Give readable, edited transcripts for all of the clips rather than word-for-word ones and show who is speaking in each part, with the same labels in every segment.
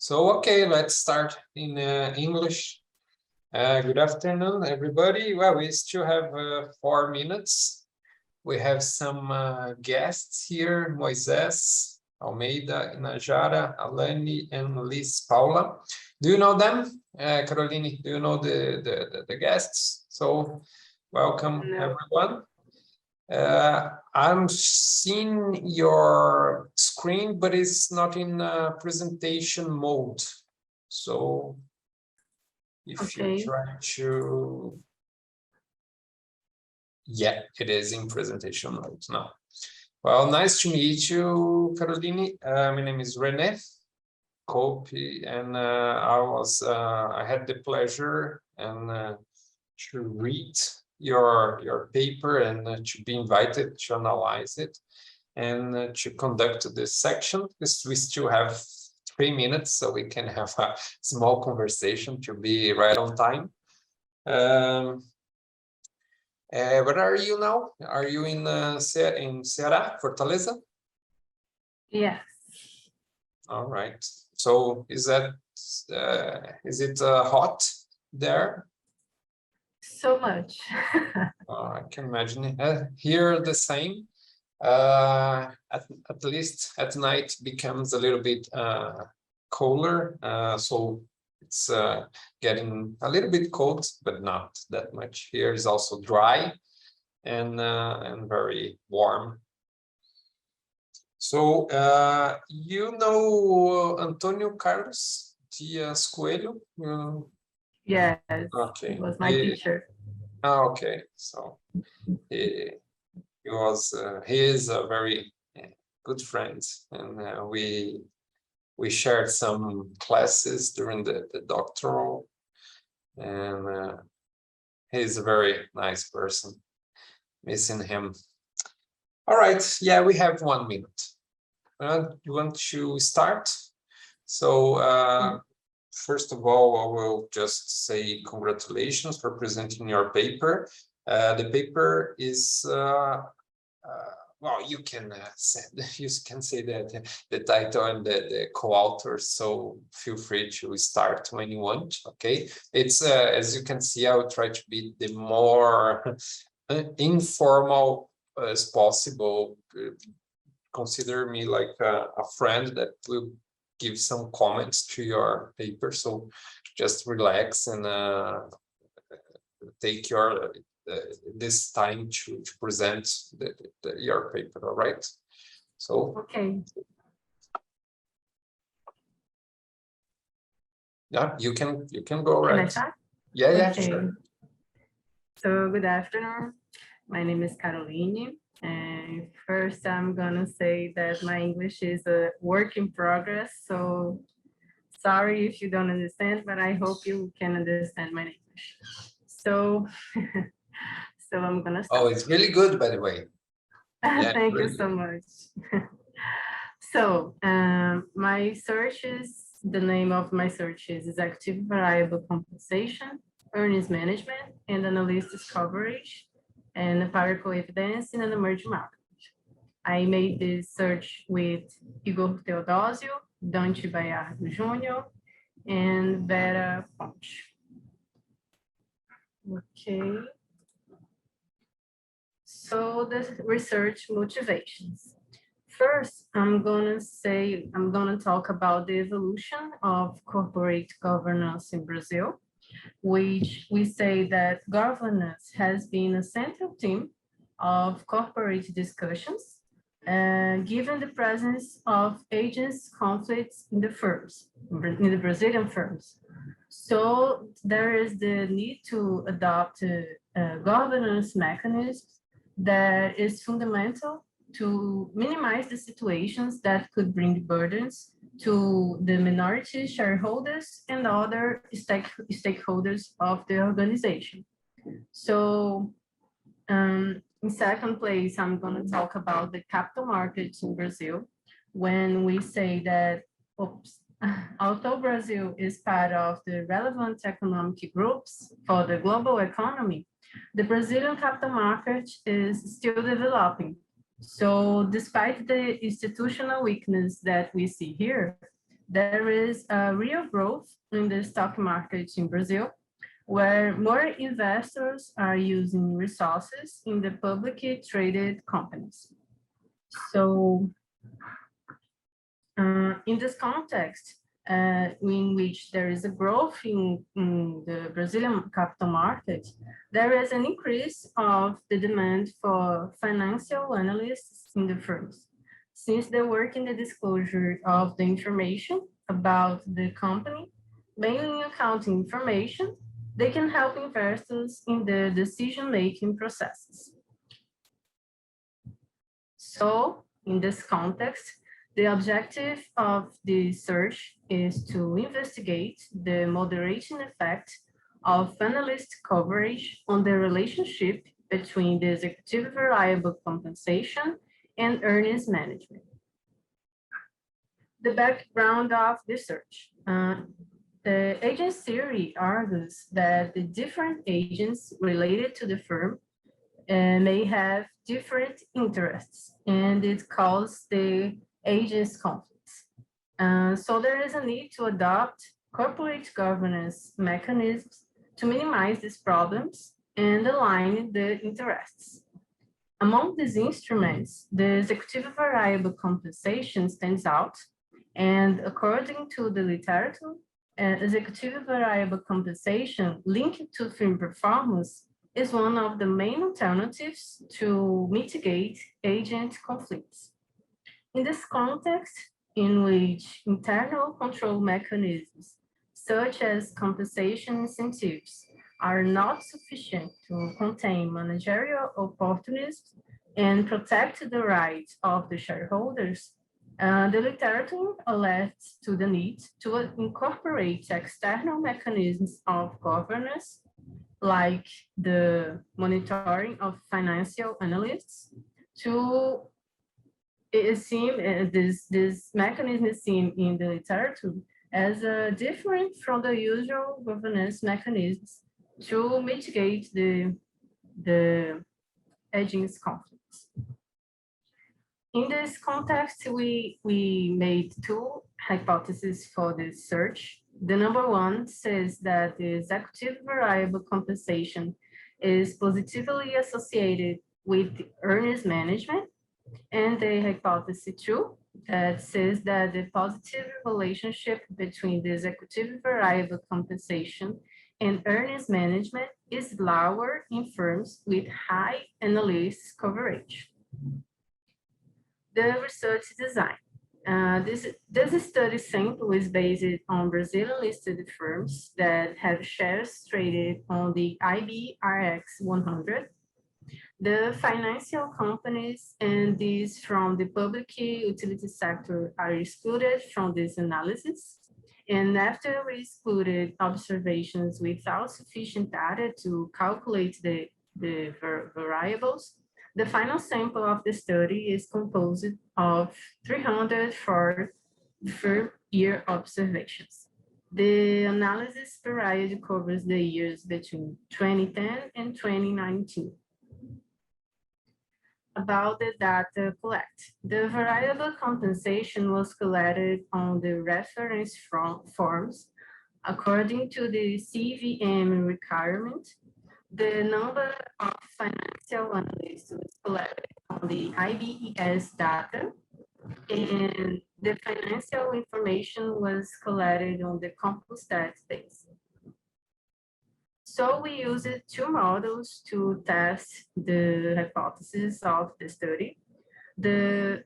Speaker 1: So, okay, let's start in English. Good afternoon, everybody. Well, we still have 4 minutes. We have some guests here, Moises, Almeida, Inajara, Alani, and Liz Paula. Do you know them? Caroline, do you know the guests? So, welcome, everyone. I'm seeing your screen, but it's not in presentation mode. So if you try to, yeah, it is in presentation mode now. Well, nice to meet you, Caroline. My name is Rene Kopi, and I had the pleasure and to read your paper and to be invited to analyze it and to conduct this section, because we still have 3 minutes, so we can have a small conversation to be right on time. Where are you now? Are you in Ceará, Fortaleza?
Speaker 2: Yes.
Speaker 1: All right. So is it hot there?
Speaker 2: So much.
Speaker 1: I can imagine. Here the same. At least at night becomes a little bit cooler, so it's getting a little bit cold, but not that much. Here is also dry and very warm. So you know Antonio Carlos Dias Coelho?
Speaker 2: Yes.
Speaker 1: Okay.
Speaker 2: He was my teacher.
Speaker 1: Okay, so he is a very good friend, and we shared some classes during the doctoral, and he's a very nice person. Missing him. All right, yeah, we have 1 minute. You want to start? So first of all, I will just say congratulations for presenting your paper. The paper is well, you can say that the title and the co-authors, so feel free to start when you want. Okay, it's as you can see, I will try to be the more informal as possible. Consider me like a friend that will give some comments to your paper, so just relax and take your this time to present your paper. All right, so
Speaker 2: okay,
Speaker 1: yeah, you can go.
Speaker 2: Can
Speaker 1: right.
Speaker 2: I start?
Speaker 1: Yeah,
Speaker 2: okay.
Speaker 1: Sure.
Speaker 2: So good afternoon, my name is Caroline, and first I'm gonna say that my English is a work in progress, so sorry if you don't understand, but I hope you can understand my English. So so I'm gonna start.
Speaker 1: Oh, it's really good, by the way. Yeah,
Speaker 2: Thank
Speaker 1: really
Speaker 2: you so much. So my search is, the name of my search is Executive Variable Compensation, Earnings Management, and Analytics Coverage, and Empirical Evidence in an Emerging Market. I made this search with Igor Teodosio, Dante Bayardo Jr., and Vera Ponte. Okay. So the research motivations. First, I'm gonna talk about the evolution of corporate governance in Brazil, which we say that governance has been a central theme of corporate discussions, given the presence of agents conflicts in the firms, in the Brazilian firms. So there is the need to adopt governance mechanisms that is fundamental to minimize the situations that could bring burdens to the minority shareholders and other stakeholders of the organization. So in second place, I'm going to talk about the capital markets in Brazil. When we say that, although Brazil is part of the relevant economic groups for the global economy, the Brazilian capital market is still developing. So despite the institutional weakness that we see here, there is a real growth in the stock market in Brazil, where more investors are using resources in the publicly traded companies. So in this context, in which there is a growth in the Brazilian capital market, there is an increase of the demand for financial analysts in the firms, since they work in the disclosure of the information about the company, mainly accounting information. They can help investors in the decision-making processes. So in this context, the objective of the search is to investigate the moderation effect of analyst coverage on the relationship between the executive variable compensation and earnings management. The background of the search. The agents theory argues that the different agents related to the firm may have different interests, and it calls the agents conflicts. So there is a need to adopt corporate governance mechanisms to minimize these problems and align the interests. Among these instruments, the executive variable compensation stands out, and according to the literature, executive variable compensation linked to firm performance is one of the main alternatives to mitigate agent conflicts. In this context, in which internal control mechanisms, such as compensation incentives, are not sufficient to contain managerial opportunities and protect the rights of the shareholders, the literature alerts to the need to incorporate external mechanisms of governance, like the monitoring of financial analysts, to this mechanism is seen in the literature as different from the usual governance mechanisms to mitigate the agents conflicts. In this context, we made two hypotheses for this search. The number one says that the executive variable compensation is positively associated with earnings management, and the hypothesis two that says that the positive relationship between the executive variable compensation and earnings management is lower in firms with high analyst coverage. The research design. This study sample is based on Brazilian listed firms that have shares traded on the IBRX 100. The financial companies and these from the public utility sector are excluded from this analysis. And after we excluded observations without sufficient data to calculate the variables, the final sample of the study is composed of 304 firm-year observations. The analysis period covers the years between 2010 and 2019. About the data collect. The variable compensation was collected on the reference forms according to the CVM requirement. The number of financial analysts was collected on the IBES data, and the financial information was collected on the CompuStat base. So we used two models to test the hypothesis of the study. The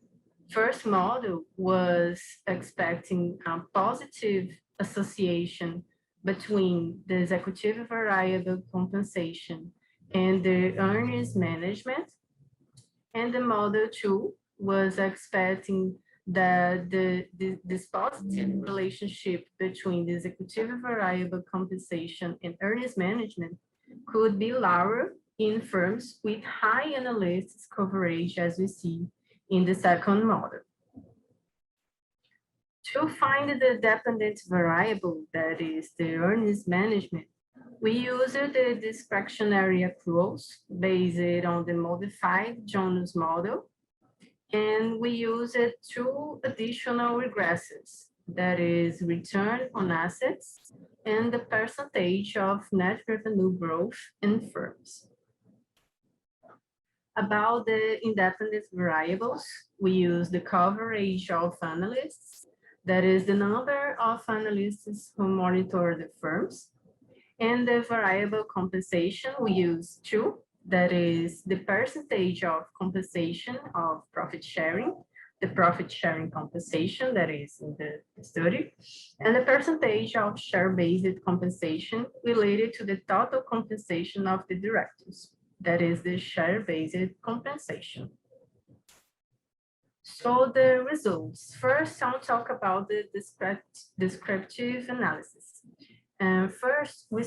Speaker 2: first model was expecting a positive association between the executive variable compensation and the earnings management. And the model two was expecting that this positive relationship between the executive variable compensation and earnings management could be lower in firms with high analysts coverage, as we see in the second model. To find the dependent variable, that is the earnings management, we used the discretionary accruals based on the modified Jones model, and we used two additional regressors, that is return on assets, and the percentage of net revenue growth in firms. About the independent variables, we use the coverage of analysts, that is the number of analysts who monitor the firms, and the variable compensation, we use 2, that is the percentage of compensation of profit sharing, the profit sharing compensation that is in the study, and the percentage of share-based compensation related to the total compensation of the directors, that is the share-based compensation. So the results. First, I'll talk about the descriptive analysis. And first, we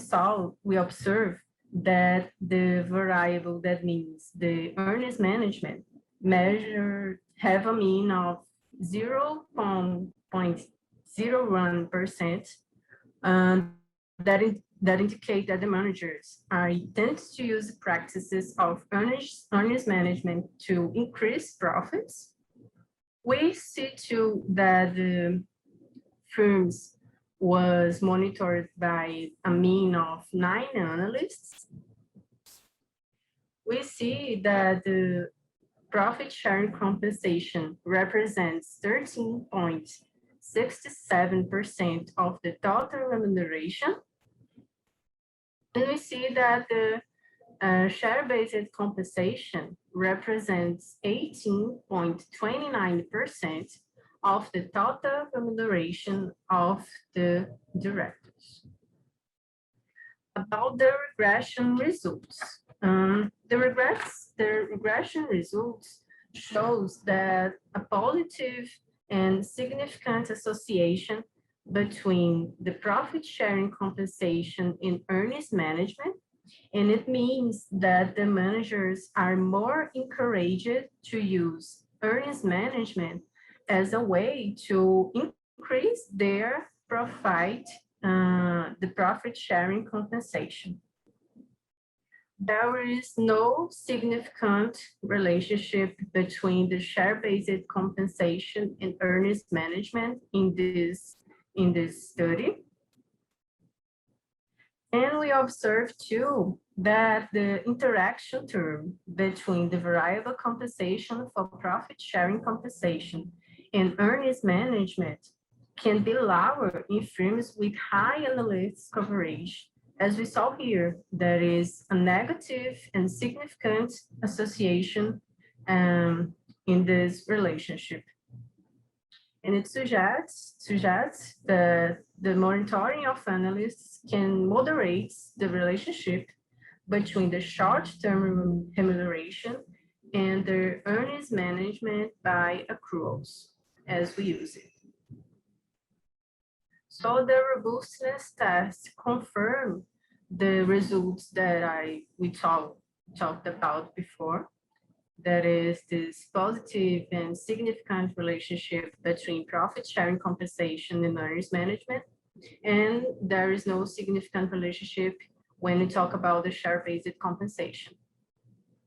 Speaker 2: observed that the variable, that means the earnings management measure, have a mean of 0.01%, that indicate that the managers tend to use practices of earnings management to increase profits. We see too that the firms was monitored by a mean of 9 analysts. We see that the profit sharing compensation represents 13.67% of the total remuneration. And we see that the share-based compensation represents 18.29% of the total remuneration of the directors. About the regression results. The regression results shows that a positive and significant association between the profit sharing compensation in earnings management, and it means that the managers are more encouraged to use earnings management as a way to increase their profit, the profit sharing compensation. There is no significant relationship between the share-based compensation and earnings management in this study. And we observed too that the interaction term between the variable compensation for profit sharing compensation and earnings management can be lower in firms with high analytics coverage. As we saw here, there is a negative and significant association in this relationship. And it suggests that the monitoring of analysts can moderate the relationship between the short-term remuneration and the earnings management by accruals, as we use it. So the robustness test confirmed the results that we talked about before. That is this positive and significant relationship between profit sharing compensation and earnings management. And there is no significant relationship when we talk about the share-based compensation.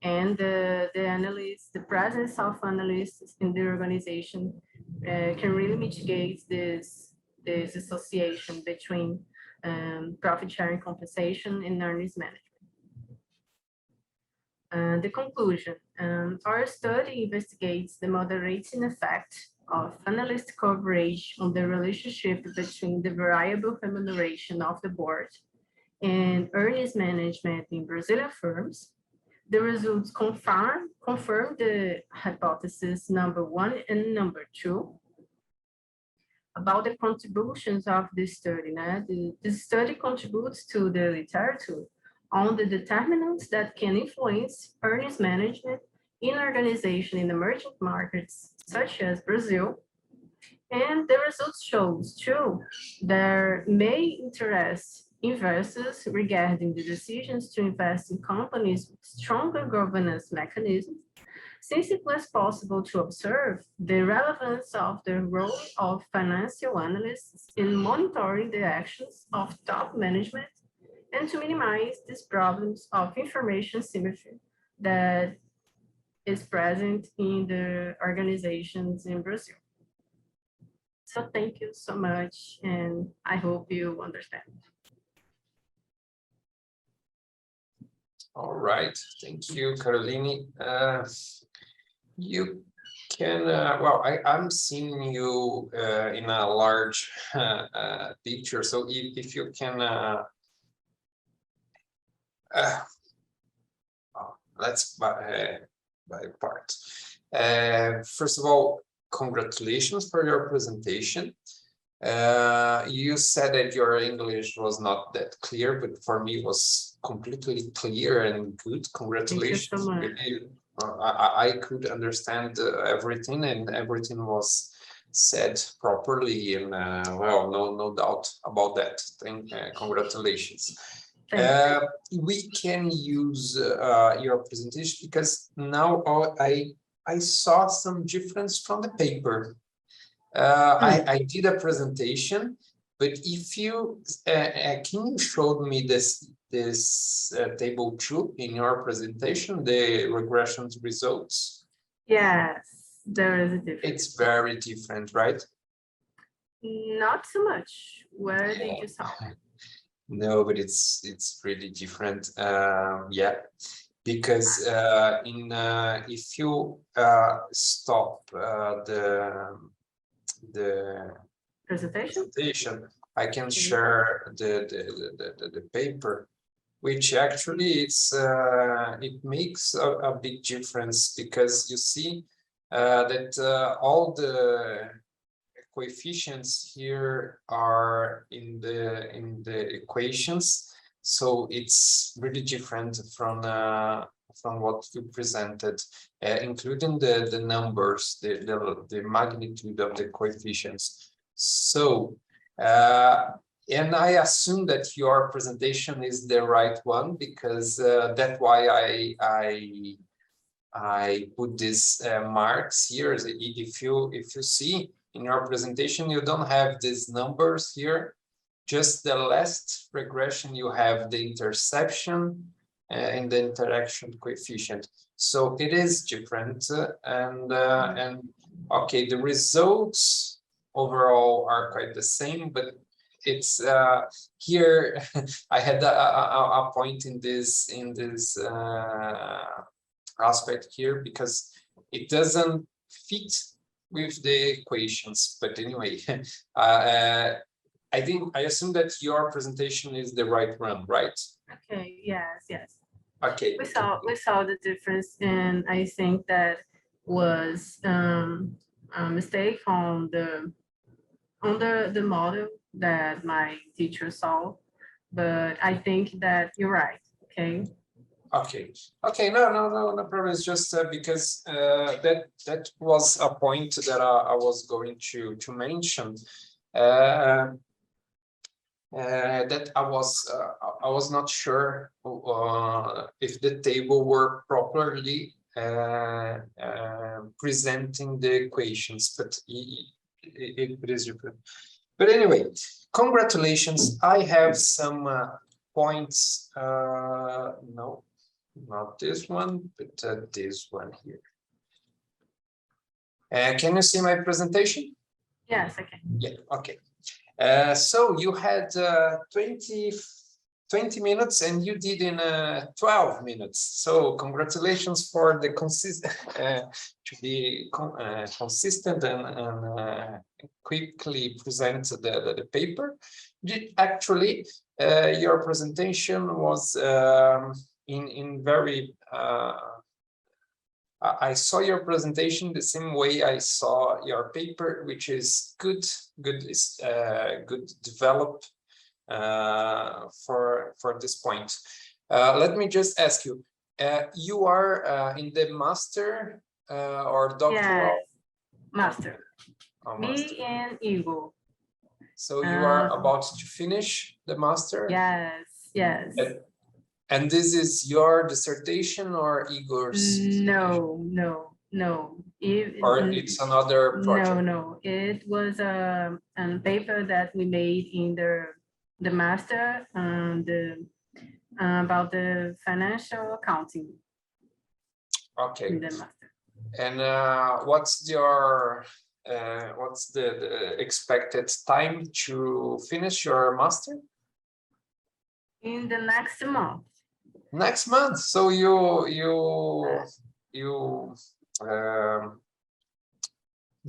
Speaker 2: And the analysts, the presence of analysts in the organization can really mitigate this association between profit sharing compensation and earnings management. The conclusion, our study investigates the moderating effect of analyst coverage on the relationship between the variable remuneration of the board and earnings management in Brazilian firms. The results confirm the hypothesis number 1 and number 2. About the contributions of this study, the study contributes to the literature on the determinants that can influence earnings management in organization in emerging markets, such as Brazil. And the results shows too, there may interest investors regarding the decisions to invest in companies with stronger governance mechanisms, since it was possible to observe the relevance of the role of financial analysts in monitoring the actions of top management and to minimize these problems of information symmetry that is present in the organizations in Brazil. So thank you so much, and I hope you understand.
Speaker 1: All right, thank you, Caroline. You can, well, I'm seeing you in a large picture, so if you can, let's by part. First of all, congratulations for your presentation. You said that your English was not that clear, but for me it was completely clear and good. Congratulations.
Speaker 2: Thank you so much.
Speaker 1: Really, I could understand everything, and everything was said properly, and well, no doubt about that. Congratulations. We can use your presentation because now I saw some difference from the paper. I did a presentation, but if you can you show me this table 2 in your presentation, the regression results?
Speaker 2: Yes, there is a difference.
Speaker 1: It's very different, right?
Speaker 2: Not so much. Where did you saw?
Speaker 1: No, but it's really different. Yeah, because if you stop the presentation, I can share the paper, which actually it makes a big difference, because you see that all the coefficients here are in the equations, so it's really different from what you presented, including the numbers, the magnitude of the coefficients. So and I assume that your presentation is the right one, because that's why I put these marks here. If you see in your presentation, you don't have these numbers here. Just the last regression, you have the interception and the interaction coefficient. So it is different, and okay, the results overall are quite the same, but it's here. I had a point in this aspect here, because it doesn't fit with the equations. But anyway, I assume that your presentation is the right one, right?
Speaker 2: Okay. Yes.
Speaker 1: Okay.
Speaker 2: We saw the difference, and I think that was a mistake on the model that my teacher saw, but I think that you're right. Okay.
Speaker 1: Okay, no problem. It's just because that was a point that I was going to mention, that I was not sure if the table were properly presenting the equations, but it is different. But anyway, congratulations. I have some points. No, not this one, but this one here. Can you see my presentation?
Speaker 2: Yes, I can.
Speaker 1: Yeah, okay. So you had 20 minutes, and you did in 12 minutes. So congratulations for the to be consistent and quickly present the paper. Actually, your presentation was in very. I saw your presentation the same way I saw your paper, which is good developed for this point. Let me just ask you, you are in the master or doctoral?
Speaker 2: Yes, master.
Speaker 1: Oh,
Speaker 2: Me and Igor.
Speaker 1: So you are about to finish the master?
Speaker 2: Yes.
Speaker 1: And this is your dissertation or Igor's?
Speaker 2: No.
Speaker 1: Or it's another project?
Speaker 2: No. It was a paper that we made in the master about the financial accounting.
Speaker 1: Okay.
Speaker 2: In the master.
Speaker 1: And what's your what's the expected time to finish your master?
Speaker 2: In the next month.
Speaker 1: Next month. So you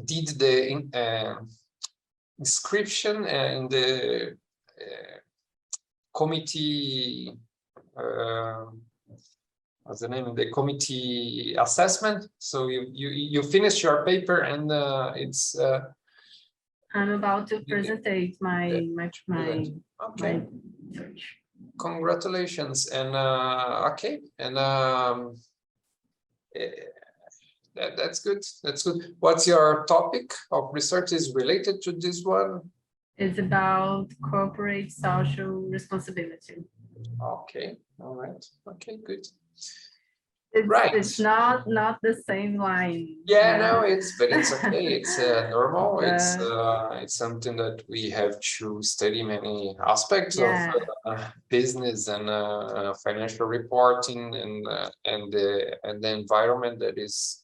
Speaker 1: did the inscription in the committee. What's the name of the committee assessment? So you finished your paper and it's.
Speaker 2: I'm about to present my
Speaker 1: Okay.
Speaker 2: research.
Speaker 1: Congratulations and okay and that's good. That's good. What's your topic of research is related to this one?
Speaker 2: It's about corporate social responsibility.
Speaker 1: Okay. All right. Okay. Good.
Speaker 2: It's not the same line.
Speaker 1: Yeah, no, but it's okay. It's normal. It's something that we have to study many aspects of business and financial reporting and the environment that is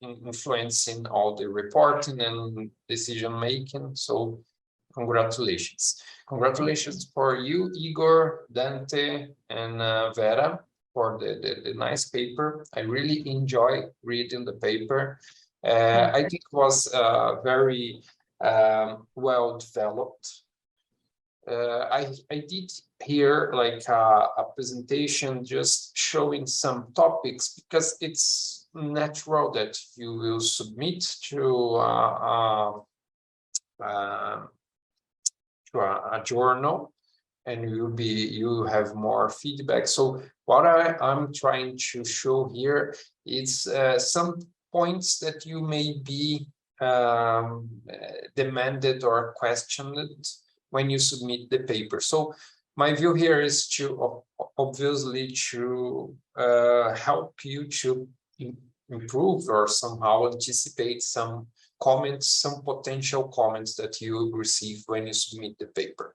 Speaker 1: influencing all the reporting and decision making. So congratulations. Congratulations for you, Igor, Dante, and Vera for the nice paper. I really enjoy reading the paper. I think it was very well developed. I did here like a presentation just showing some topics because it's natural that you will submit to a journal and you have more feedback. So what I'm trying to show here is some points that you may be demanded or questioned when you submit the paper. So my view here is to obviously to help you to improve or somehow anticipate some comments, some potential comments that you will receive when you submit the paper.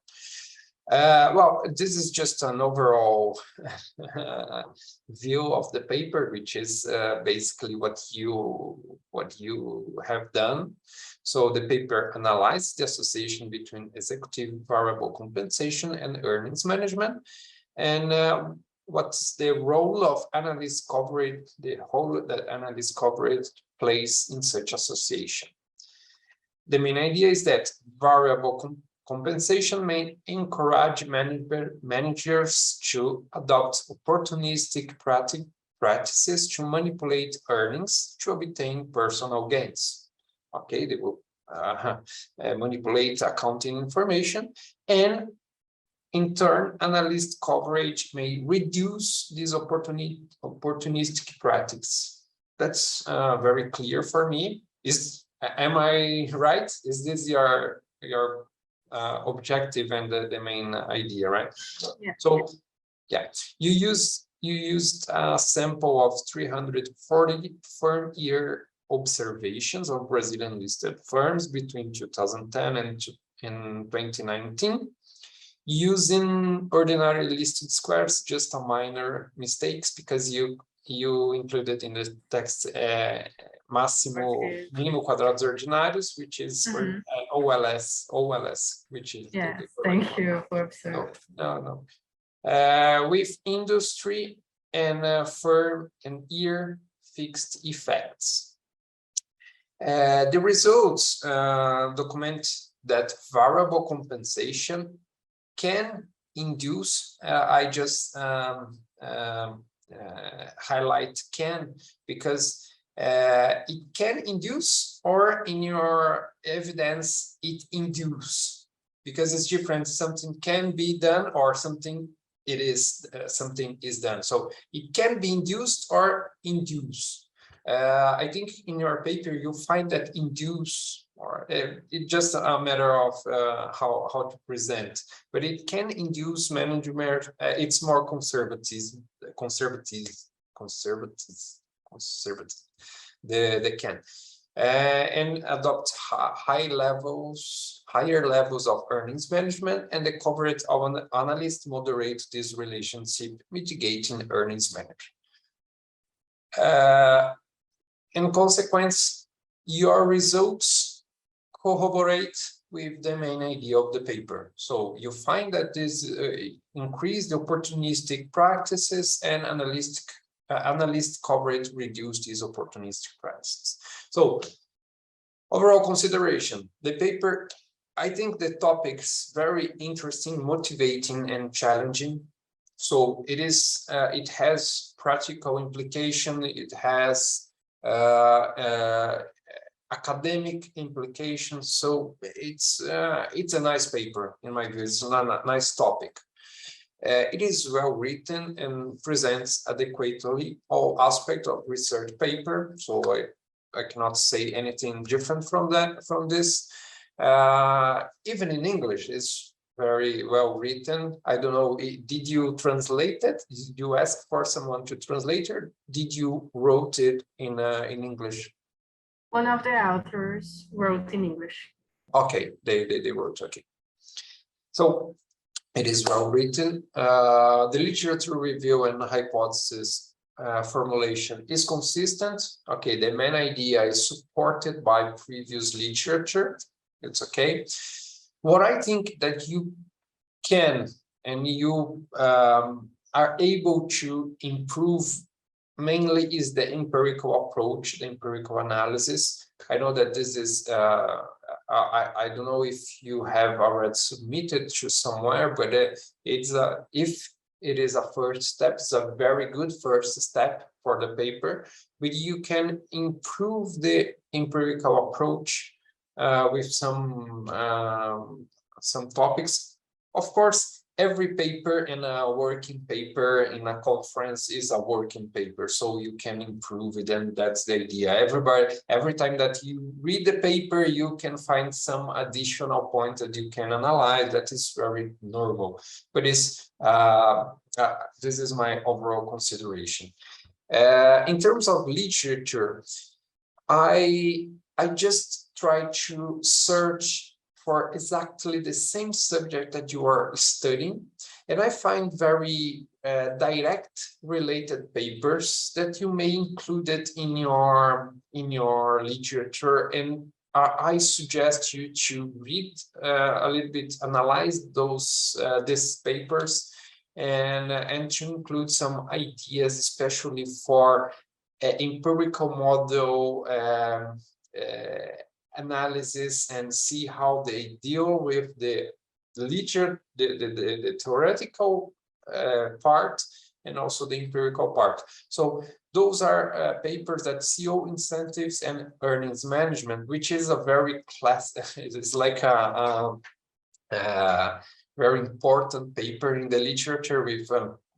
Speaker 1: Well, this is just an overall view of the paper, which is basically what you have done. So the paper analyzes the association between executive variable compensation and earnings management, and what's the role of analyst coverage, the role that analyst coverage plays in such association. The main idea is that variable compensation may encourage managers to adopt opportunistic practices to manipulate earnings to obtain personal gains. Okay, they will manipulate accounting information, and in turn, analyst coverage may reduce this opportunistic practice. That's very clear for me. Am I right? Is this your objective and the main idea, right?
Speaker 2: Yeah.
Speaker 1: So, yeah, you used a sample of 340 firm-year observations of Brazilian listed firms between 2010 and 2019. Using ordinary listed squares, just a minor mistakes because you included in the text mínimo quadrados ordinários, which is for OLS, which is
Speaker 2: thank you for observing.
Speaker 1: No. With industry and firm and year fixed effects. The results document that variable compensation can induce, I just highlight can, because it can induce, or in your evidence, it induce, because it's different. Something can be done or something something is done. So it can be induced or induce. I think in your paper you'll find that induce, or it's just a matter of how to present, but it can induce management. It's more conservative. They can and adopt higher levels of earnings management, and the coverage of an analyst moderate this relationship, mitigating earnings management. In consequence, your results corroborate with the main idea of the paper. So you find that this increase the opportunistic practices and analyst coverage reduce these opportunistic practices. So overall consideration, the paper, I think the topic's very interesting, motivating, and challenging. So it is, it has practical implication, it has academic implications. So it's a nice paper in my view. It's a nice topic. It is well written and presents adequately all aspects of research paper. So I cannot say anything different from that, from this. Even in English, it's very well written. I don't know, did you translate it? Did you ask for someone to translate it? Did you wrote it in English?
Speaker 2: One of the authors wrote in English.
Speaker 1: Okay, they wrote, okay. So it is well written. The literature review and hypothesis formulation is consistent. Okay, the main idea is supported by previous literature. It's okay. What I think that you can and you are able to improve mainly is the empirical approach, the empirical analysis. I know that this is, I don't know if you have already submitted to somewhere, but it's if it is a first step, it's a very good first step for the paper, but you can improve the empirical approach with some topics. Of course, every paper in a working paper in a conference is a working paper, so you can improve it, and that's the idea. Every time that you read the paper, you can find some additional points that you can analyze. That is very normal, but it's this is my overall consideration. In terms of literature, I just try to search for exactly the same subject that you are studying, and I find very direct related papers that you may include it in your literature, and I suggest you to read a little bit, analyze these papers, and to include some ideas, especially for empirical model analysis, and see how they deal with the literature, the theoretical part, and also the empirical part. So those are papers that CO incentives and earnings management, which is a very it's like a very important paper in the literature with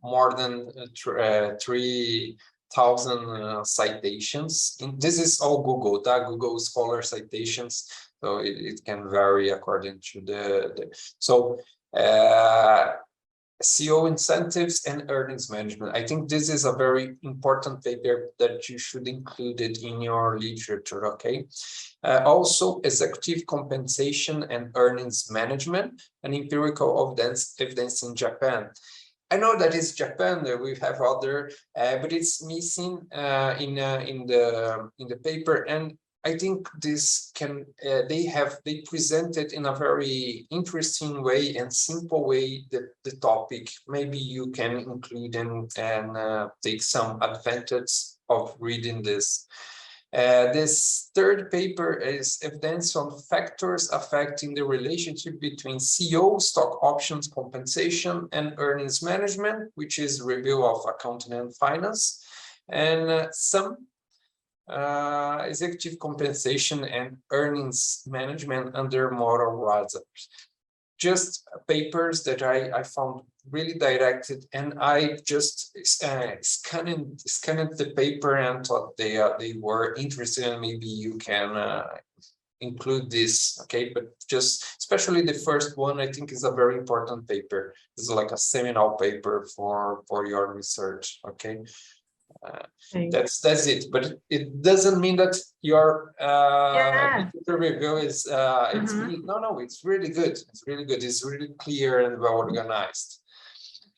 Speaker 1: more than 3,000 citations. This is all Google, Google Scholar citations, so it can vary according to so CO incentives and earnings management. I think this is a very important paper that you should include it in your literature, okay? Also, executive compensation and earnings management, an empirical evidence in Japan. I know that it's Japan, that we have other, but it's missing in the paper, and I think this can they present it in a very interesting way and simple way, the topic. Maybe you can include and take some advantage of reading this. This third paper is evidence on factors affecting the relationship between CO, stock options compensation, and earnings management, which is review of accounting and finance, and some executive compensation and earnings management under moral razors. Just papers that I found really directed, and I just scanned the paper and thought they were interested, and maybe you can include this, okay? But just especially the first one, I think, is a very important paper. It's like a seminal paper for your research, okay? That's it, but it doesn't mean that your review is it's no, it's really good. It's really good. It's really clear and well organized.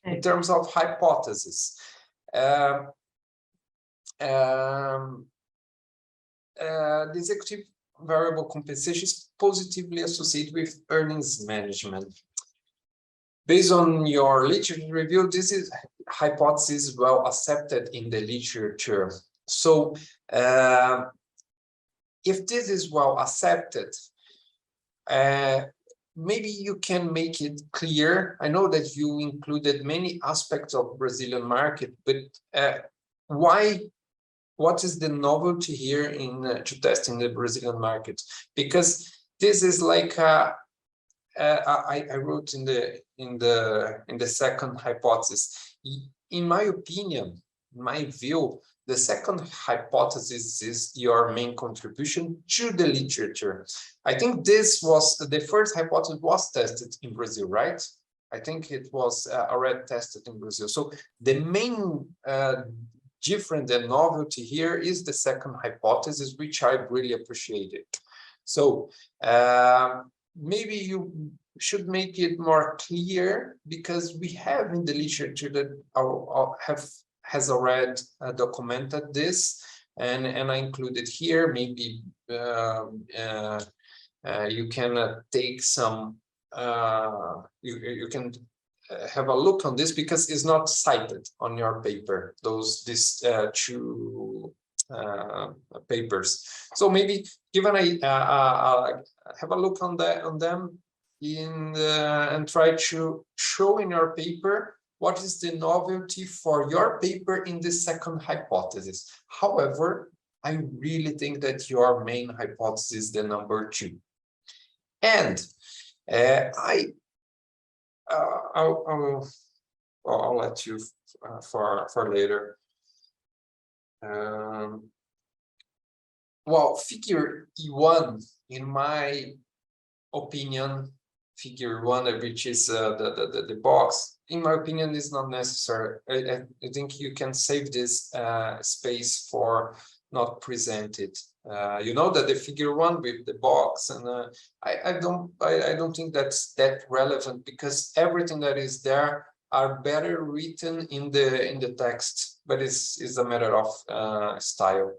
Speaker 1: In terms of hypothesis, The executive variable compensation is positively associated with earnings management. Based on your literature review, this is hypothesis well accepted in the literature. So if this is well accepted, maybe you can make it clear. I know that you included many aspects of Brazilian market, but what is the novelty here in to test in the Brazilian market? Because this is like I wrote in the second hypothesis. In my opinion, my view, the second hypothesis is your main contribution to the literature. I think this was the first hypothesis was tested in Brazil, right? I think it was already tested in Brazil. So the main difference and novelty here is the second hypothesis, which I really appreciated. So maybe you should make it more clear, because we have in the literature that has already documented this, and I included here. Maybe you can take some, you can have a look on this, because it's not cited on your paper, these two papers. So maybe given have a look on them and try to show in your paper what is the novelty for your paper in this second hypothesis. However, I really think that your main hypothesis is the number 2. And I'll let you for later. Well, figure 1, in my opinion, figure 1, which is the box, in my opinion, is not necessary. I think you can save this space for not present it. You know that the figure 1 with the box, and I don't think that's that relevant, because everything that is there are better written in the text, but it's a matter of style.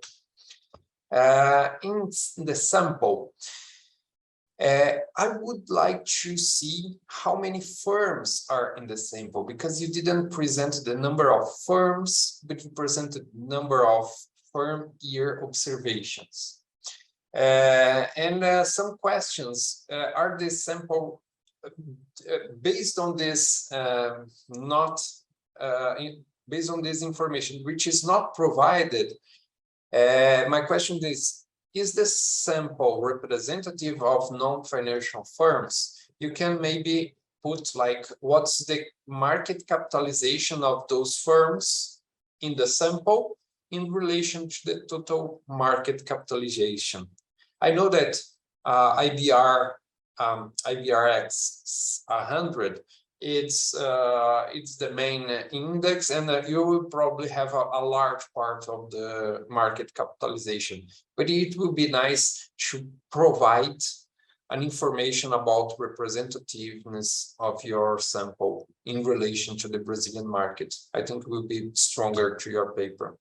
Speaker 1: In the sample, I would like to see how many firms are in the sample, because you didn't present the number of firms, but you presented number of firm year observations. And some questions, are this sample based on this based on this information which is not provided? My question is this sample representative of non-financial firms? You can maybe put like, what's the market capitalization of those firms in the sample in relation to the total market capitalization. I know that IBRX 100, it's the main index, and you will probably have a large part of the market capitalization. But it will be nice to provide an information about representativeness of your sample in relation to the Brazilian market. I think will be stronger to your paper,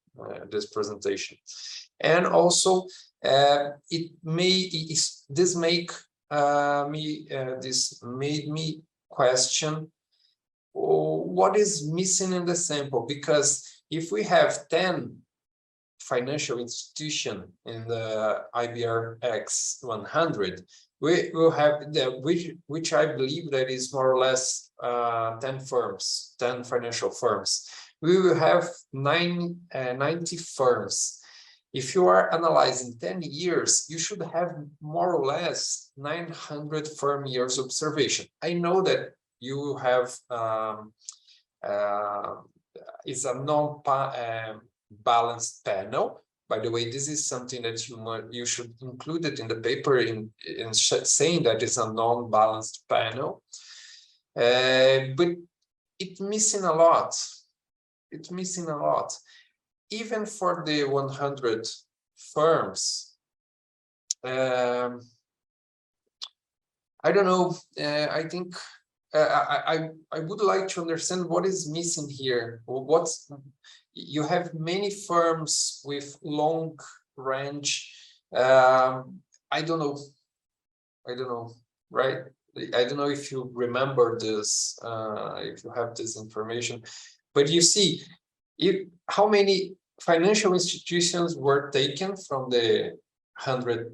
Speaker 1: this presentation. And also, this made me question what is missing in the sample, because if we have 10 financial institutions in the IBRX 100, we will have which I believe that is more or less 10 firms, 10 financial firms. We will have 90 firms. If you are analyzing 10 years, you should have more or less 900 firm years observation. I know that you have is a non-balanced panel. By the way, this is something that you should include it in the paper in saying that it's a non-balanced panel. But it's missing a lot. It's missing a lot. Even for the 100 firms, I don't know. I think I would like to understand what is missing here. you have many firms with long range. I don't know, right? I don't know if you remember this, if you have this information, but you see, how many financial institutions were taken from the 100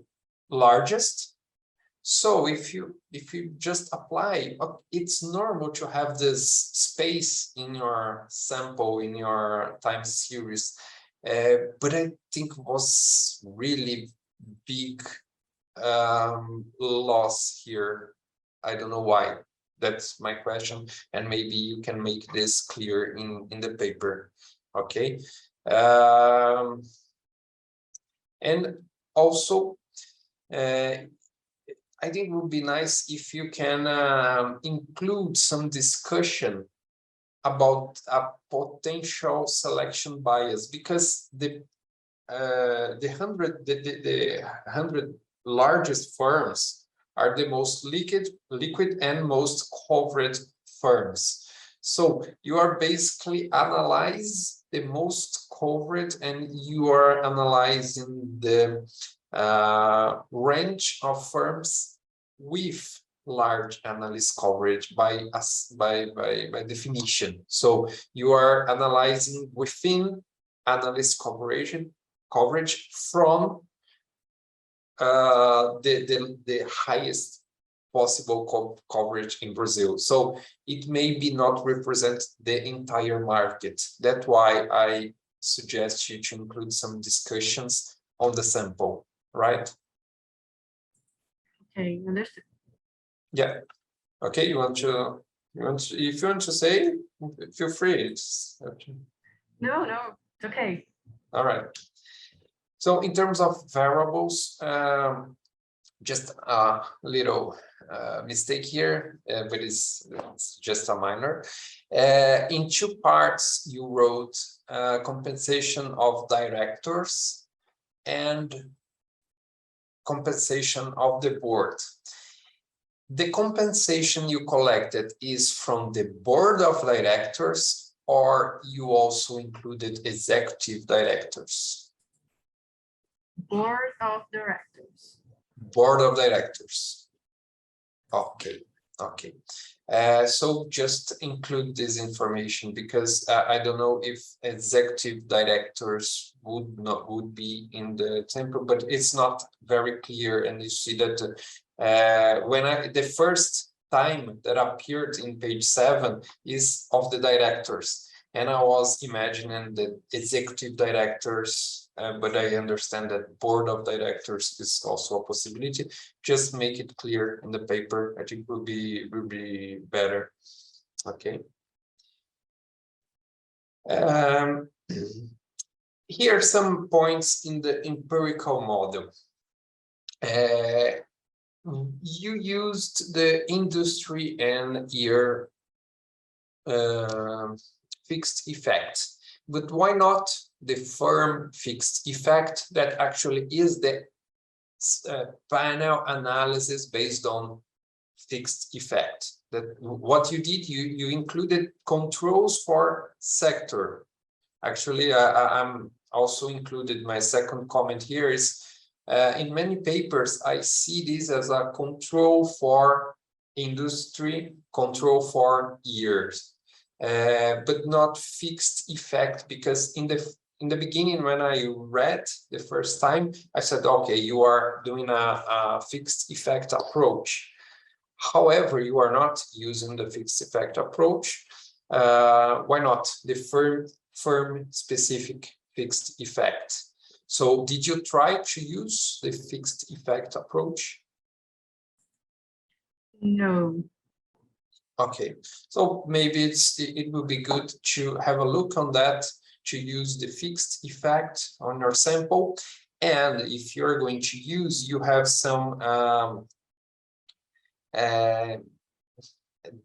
Speaker 1: largest. So if you just apply, it's normal to have this space in your sample, in your time series, but I think was really big loss here. I don't know why. That's my question, and maybe you can make this clear in the paper. Okay. And also, I think it would be nice if you can include some discussion about a potential selection bias, because the 100 largest firms are the most liquid and most covered firms. So you are basically analyze the most covered, and you are analyzing the range of firms with large analyst coverage by definition. So you are analyzing within analyst coverage from the highest possible coverage in Brazil. So it may be not represent the entire market. That's why I suggest you to include some discussions on the sample, right?
Speaker 2: Okay, understood.
Speaker 1: Yeah. Okay, if you want to say, feel free. It's
Speaker 2: No, it's okay.
Speaker 1: all right. So in terms of variables, just a little mistake here, but it's just a minor. In two parts, you wrote compensation of directors and compensation of the board. The compensation you collected is from the board of directors, or you also included executive directors?
Speaker 2: Board of directors.
Speaker 1: Board of directors. Okay. So just include this information, because I don't know if executive directors would be in the template, but it's not very clear. And you see that when the first time that appeared in page 7 is of the directors, and I was imagining the executive directors, but I understand that board of directors is also a possibility. Just make it clear in the paper. I think will be better. Okay. Here are some points in the empirical model. You used the industry and year fixed effect, but why not the firm fixed effect that actually is the panel analysis based on fixed effect? That what you did, you included controls for sector. Actually, I'm also included, my second comment here is in many papers I see this as a control for industry, control for years, but not fixed effect, because in the beginning, when I read the first time, I said, okay, you are doing a fixed effect approach. However, you are not using the fixed effect approach. Why not the firm specific fixed effect? So did you try to use the fixed effect approach?
Speaker 2: No.
Speaker 1: Okay, so maybe it would be good to have a look on that, to use the fixed effect on your sample. And if you're going to use, you have some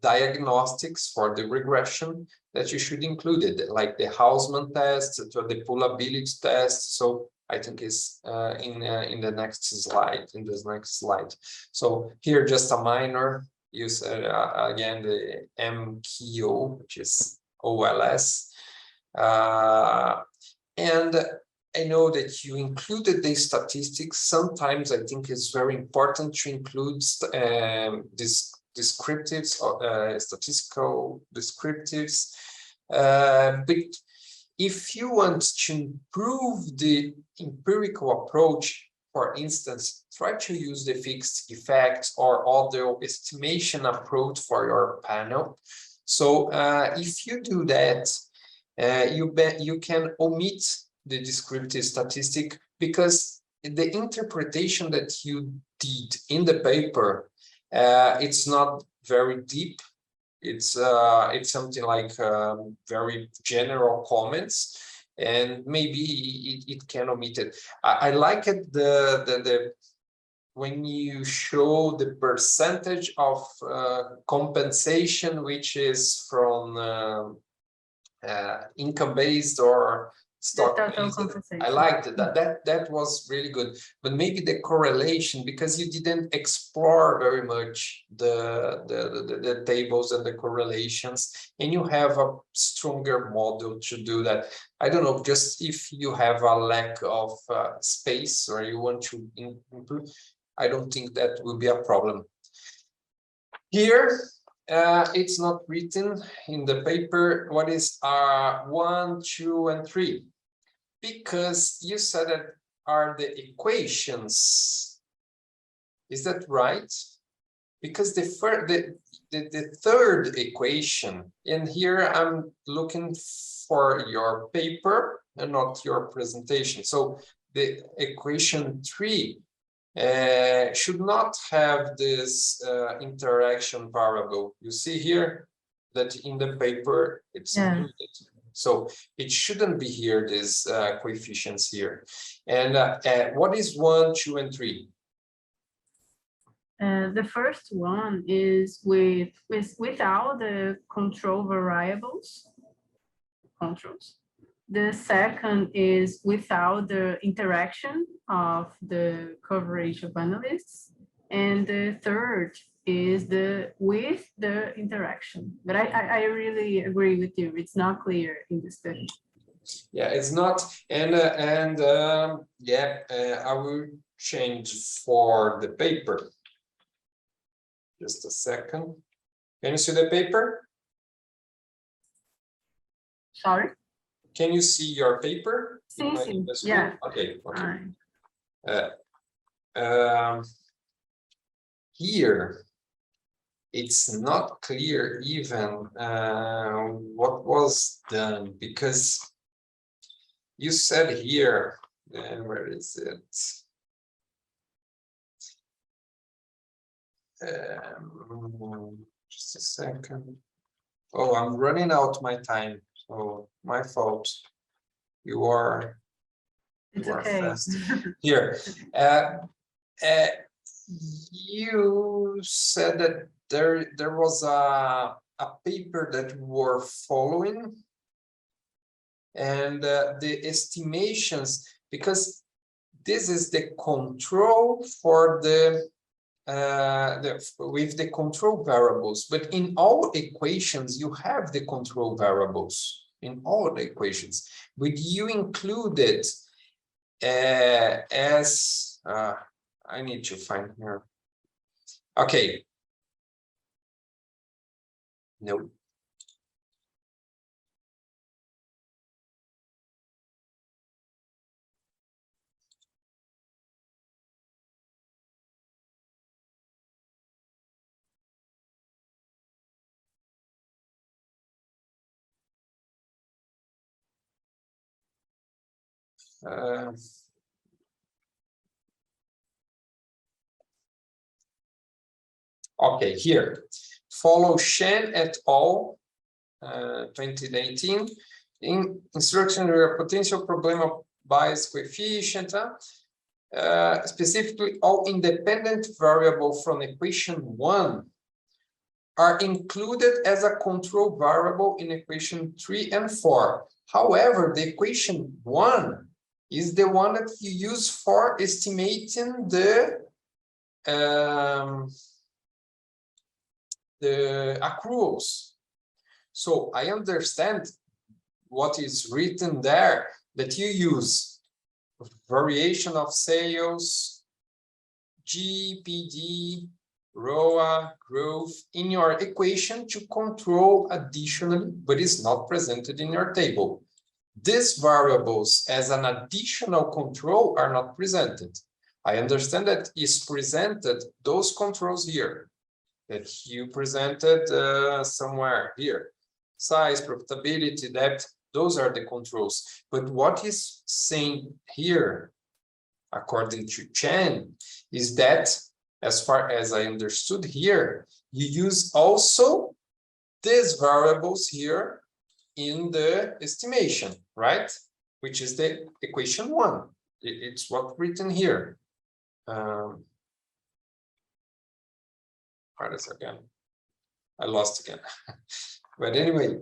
Speaker 1: diagnostics for the regression that you should include it, like the Hausman test or the pullability test. So I think is in the next slide, in this next slide. So here just a minor use again the MQO, which is OLS. And I know that you included the statistics. Sometimes I think it's very important to include this descriptives, statistical descriptives. But if you want to improve the empirical approach, for instance, try to use the fixed effects or other estimation approach for your panel. So if you do that, you can omit the descriptive statistic, because the interpretation that you did in the paper, it's not very deep. It's something like very general comments, and maybe it can omit it. I like it the when you show the percentage of compensation, which is from income based or stock based. I liked it. That was really good. But maybe the correlation, because you didn't explore very much the tables and the correlations, and you have a stronger model to do that. I don't know, just if you have a lack of space or you want to improve, I don't think that will be a problem. Here, it's not written in the paper what is 1, 2, and 3, because you said that are the equations. Is that right? Because the third equation, and here I'm looking for your paper and not your presentation. So the equation 3 should not have this interaction variable. You see here that in the paper it's included. So it shouldn't be here, this coefficients here. And what is 1, 2, and 3?
Speaker 2: The first one is without the control variables, controls. The second is without the interaction of the coverage of analysts. And the third is with the interaction. But I really agree with you. It's not clear in the study.
Speaker 1: Yeah, it's not. And yeah, I will change for the paper. Just a second. Can you see the paper?
Speaker 2: Sorry?
Speaker 1: Can you see your paper?
Speaker 2: Sí, yeah.
Speaker 1: Okay. Here, it's not clear even what was done, because you said here, and where is it? Just a second. Oh, I'm running out my time. So my fault. You are fast. Here. You said that there was a paper that we were following, and the estimations, because this is the control for the with the control variables, but in all equations you have the control variables in all the equations, but you included as I need to find here. Okay. No. Okay, here, follow Shen et al. 2019 in instruction where potential problem of bias coefficient, specifically all independent variable from equation 1 are included as a control variable in equation 3 and 4. However, the equation 1 is the one that you use for estimating the accruals. So I understand what is written there, that you use variation of sales, GPD, ROA, growth in your equation to control additionally, but it's not presented in your table. These variables as an additional control are not presented. I understand that is presented those controls here that you presented somewhere here. Size, profitability, debt, those are the controls. But what is saying here, according to Chen, is that as far as I understood here, you use also these variables here in the estimation, right? Which is the equation 1. It's what's written here. Again, I lost again. But anyway,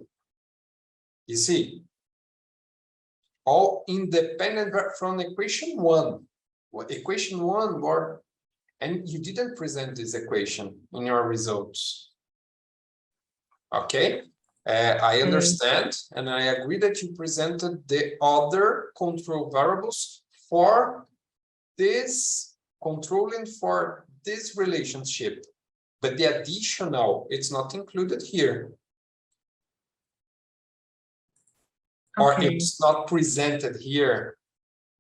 Speaker 1: you see, all independent from equation 1. Equation 1 more, and you didn't present this equation in your results. Okay, I understand, and I agree that you presented the other control variables for this controlling for this relationship, but the additional, it's not included here. Or it's not presented here.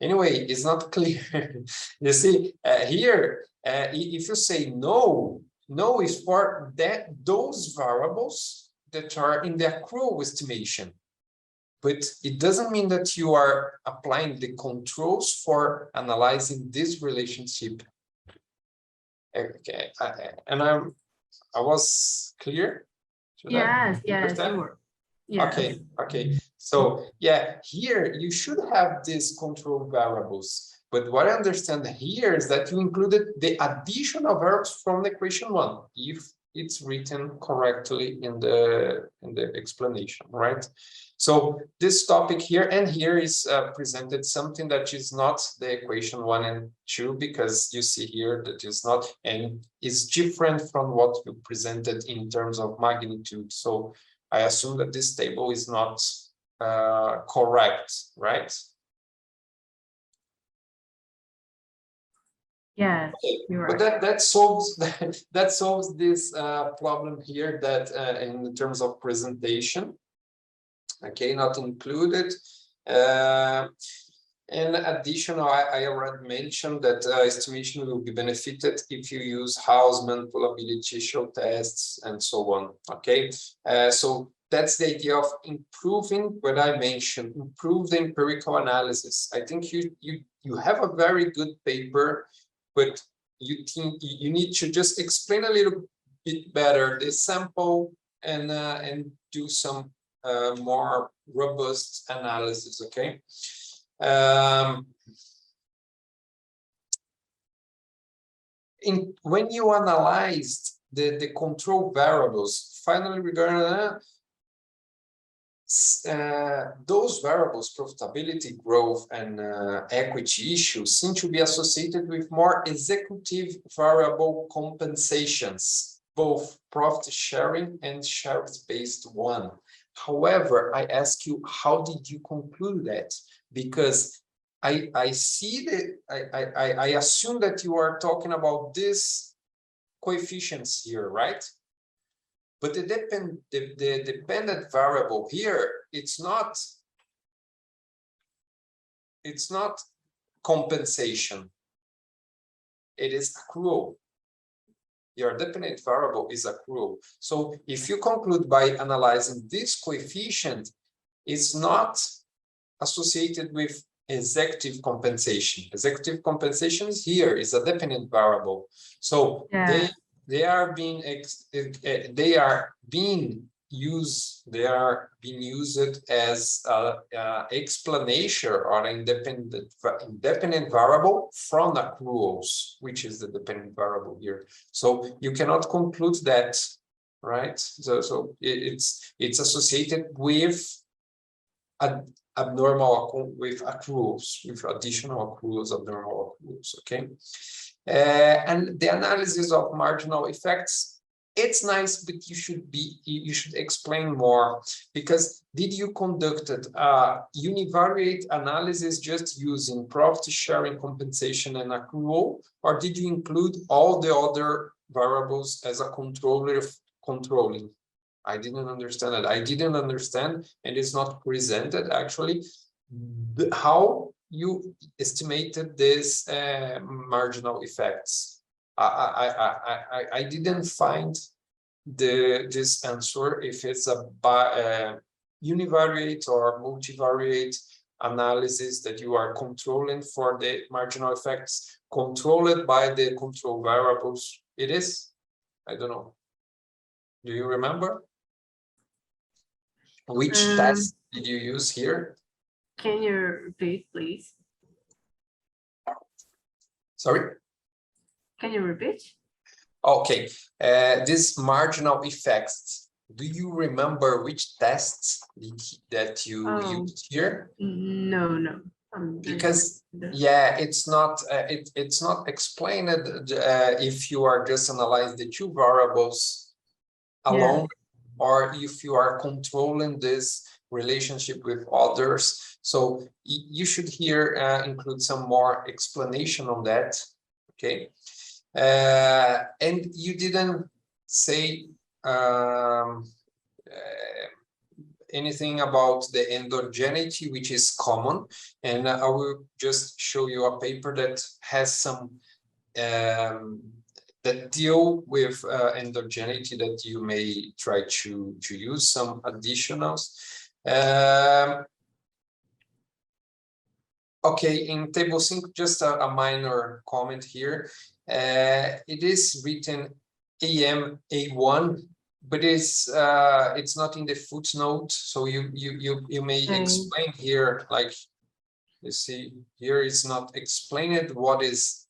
Speaker 1: Anyway, it's not clear. You see, here, if you say no, no is for that those variables that are in the accrual estimation. But it doesn't mean that you are applying the controls for analyzing this relationship. Okay, I was clear?
Speaker 2: Yes, yes, you were. Yes.
Speaker 1: Okay. So yeah, here you should have these control variables. But what I understand here is that you included the additional variables from the equation 1, if it's written correctly in the explanation, right? So this topic here and here is presented something that is not the equation 1 and 2, because you see here that is not, and is different from what you presented in terms of magnitude. So I assume that this table is not correct, right?
Speaker 2: Yes, you're right.
Speaker 1: But that solves that solves this problem here, that in terms of presentation, okay, not included. In addition, I already mentioned that estimation will be benefited if you use Hausman, pullability, show tests, and so on. Okay, so that's the idea of improving what I mentioned, improve the empirical analysis. I think you have a very good paper, but you need to just explain a little bit better the sample and do some more robust analysis. Okay. When you analyzed the control variables, finally regarding those variables, profitability, growth, and equity issues seem to be associated with more executive variable compensations, both profit sharing and shares-based one. However, I ask you, how did you conclude that? Because I see that I assume that you are talking about these coefficients here, right? But the dependent variable here, it's not compensation. It is accrual. Your dependent variable is accrual. So if you conclude by analyzing this coefficient, it's not associated with executive compensation. Executive compensation is here, is a dependent variable. So
Speaker 2: yeah.
Speaker 1: they are being used as explanation or independent variable from accruals, which is the dependent variable here. So you cannot conclude that, right? So it's associated with abnormal, with accruals, with additional accruals, abnormal accruals. Okay. And the analysis of marginal effects it's nice, but you should explain more, because did you conducted a univariate analysis just using profit sharing, compensation, and accrual, or did you include all the other variables as a controller of controlling? I didn't understand it. I didn't understand, and it's not presented actually, how you estimated this marginal effects. I didn't find this answer, if it's a univariate or multivariate analysis that you are controlling for the marginal effects, controlled by the control variables. It is? I don't know. Do you remember? Which test did you use here?
Speaker 2: Can you repeat, please?
Speaker 1: Sorry?
Speaker 2: Can you repeat?
Speaker 1: Okay, this marginal effects, do you remember which tests that you used here?
Speaker 2: No.
Speaker 1: Because yeah, it's not explained if you are just analyze the two variables alone, or if you are controlling this relationship with others. So you should here include some more explanation on that. Okay. And you didn't say anything about the endogeneity, which is common, and I will just show you a paper that has some that deal with endogeneity that you may try to use some additionals. Okay, in table 5, just a minor comment here. It is written AM-A1, but it's not in the footnote. So you may explain here, like you see here, it's not explained what is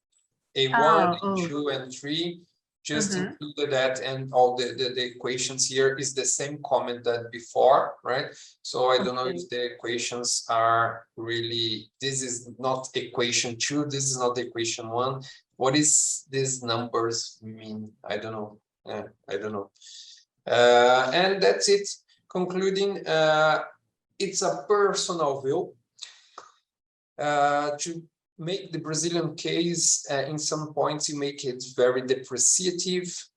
Speaker 1: A1, A2, and 3. Just included that, and all the equations here is the same comment that before, right? So I don't know if the equations are really, this is not equation 2, this is not equation 1. What is these numbers mean? I don't know. I don't know. And that's it. Concluding, it's a personal view. To make the Brazilian case, in some points you make it very depreciative,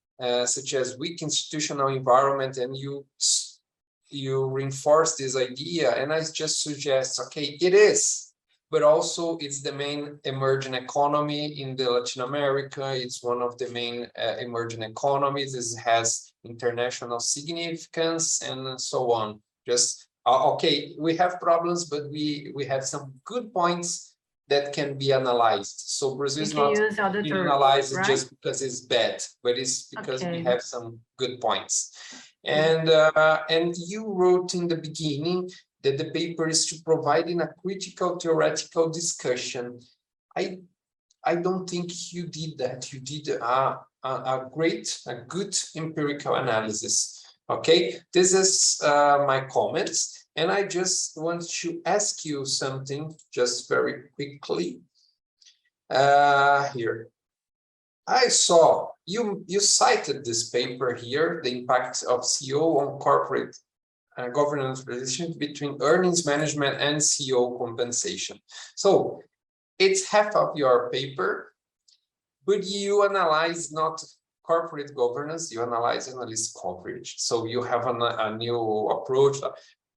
Speaker 1: such as weak institutional environment, and you reinforce this idea, and I just suggest, okay, it is, but also it's the main emerging economy in the Latin America. It's one of the main emerging economies. This has international significance and so on. Just okay, we have problems, but we have some good points that can be analyzed. So Brazil is not being analyzed just because it's bad, but it's because we have some good points. And you wrote in the beginning that the paper is to provide in a critical theoretical discussion. I don't think you did that. You did a good empirical analysis. Okay, this is my comments. And I just want to ask you something just very quickly. Here, I saw you cited this paper here, the impact of CEO on corporate governance relationship between earnings management and CEO compensation. So it's half of your paper, but you analyze not corporate governance, you analyze analyst coverage. So you have a new approach.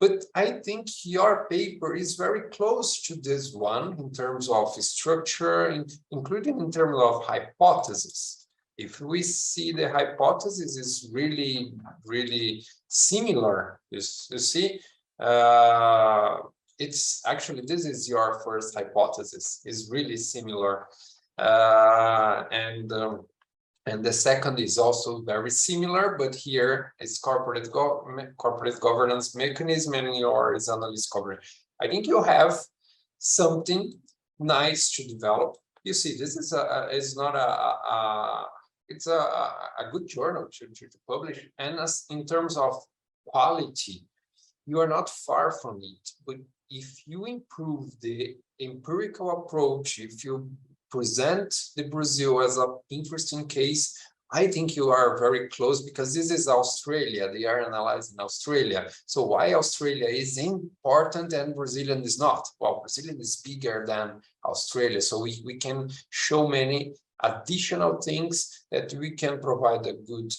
Speaker 1: But I think your paper is very close to this one in terms of structure, including in terms of hypothesis. If we see the hypothesis is really, really similar, you see, it's actually, this is your first hypothesis, is really similar. And the second is also very similar, but here it's corporate governance mechanism, and yours is analyst coverage. I think you have something nice to develop. You see, this is it's a good journal to publish, and as in terms of quality, you are not far from it. But if you improve the empirical approach, if you present the Brazil as an interesting case, I think you are very close because this is Australia. They are analyzing Australia. So why Australia is important and Brazilian is not? Well, Brazilian is bigger than Australia. So we can show many additional things that we can provide a good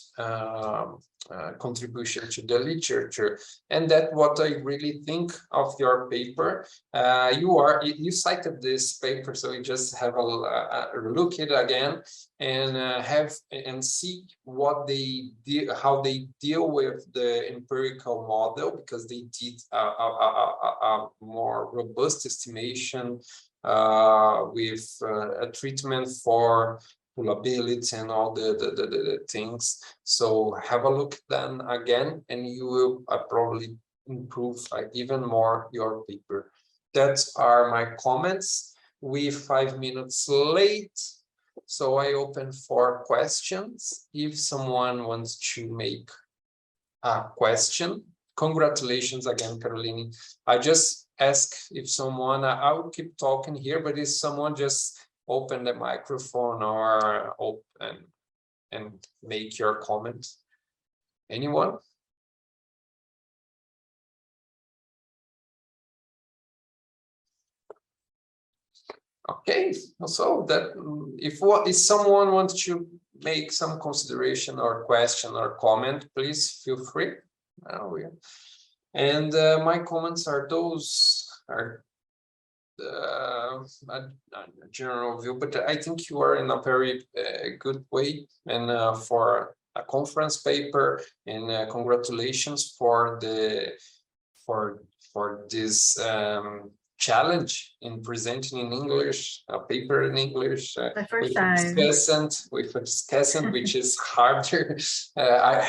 Speaker 1: contribution to the literature. And that's what I really think of your paper. You cited this paper, so you just have a look at it again and see what they did, how they deal with the empirical model, because they did a more robust estimation with a treatment for pullability and all the things. So have a look then again, and you will probably improve even more your paper. That are my comments. We're 5 minutes late, so I open for questions. If someone wants to make a question, congratulations again, Caroline. I just ask if someone, I will keep talking here, but if someone just open the microphone or open and make your comment. Anyone? Okay, so that if someone wants to make some consideration or question or comment, please feel free. And my comments are those are a general view, but I think you are in a very good way, and for a conference paper, and congratulations for this challenge in presenting in English, a paper in English with a discussant, which is harder. I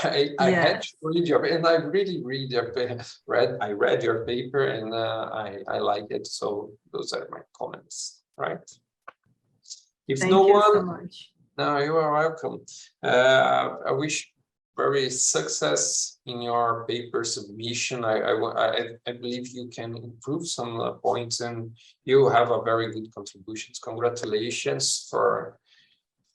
Speaker 1: had to read your, and I really read your paper, and I like it. So those are my comments, right? If
Speaker 2: Thank
Speaker 1: no
Speaker 2: you
Speaker 1: one,
Speaker 2: so much.
Speaker 1: no, you are welcome. I wish very success in your paper submission. I believe you can improve some points, and you have a very good contributions. Congratulations for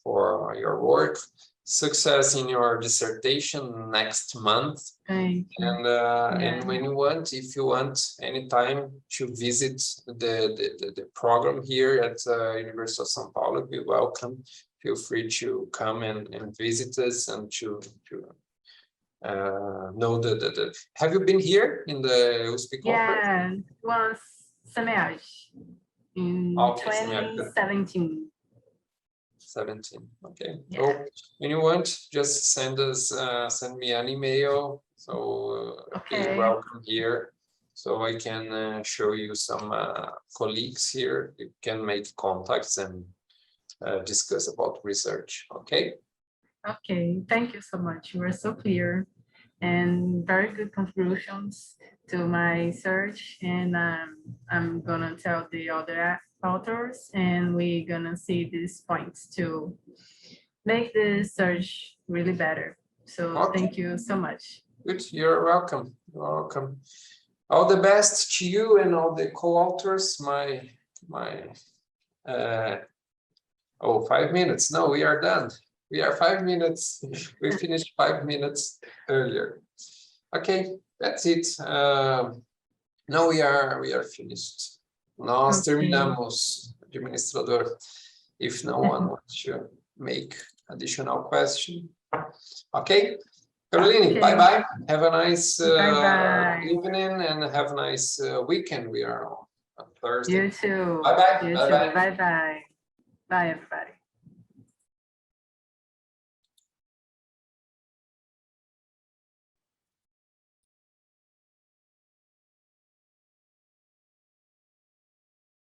Speaker 1: your work. Success in your dissertation next month.
Speaker 2: Thank you.
Speaker 1: And when you want, if you want anytime to visit the program here at University of São Paulo, be welcome. Feel free to come and visit us and to know the. Have you been here in the USP conference?
Speaker 2: Yeah, once semestre in 2017.
Speaker 1: 17. Okay.
Speaker 2: Yeah.
Speaker 1: So when you want, just send me an email. So be welcome here. So I can show you some colleagues here. You can make contacts and discuss about research. Okay.
Speaker 2: Okay, thank you so much. You were so clear and very good contributions to my search. And I'm gonna tell the other authors, and we're gonna see these points to make the search really better. So thank you so much.
Speaker 1: Good, you're welcome. You're welcome. All the best to you and all the co-authors. Oh, 5 minutes. No, we are done. We are 5 minutes. We finished 5 minutes earlier. Okay, that's it. Now we are finished. Nós terminamos, administrador. If no one wants to make additional question. Okay. Caroline, bye-bye. Have a nice evening and have a nice weekend. We are on Thursday.
Speaker 2: You too.
Speaker 1: Bye-bye.
Speaker 2: You too. Bye-bye. Bye, everybody.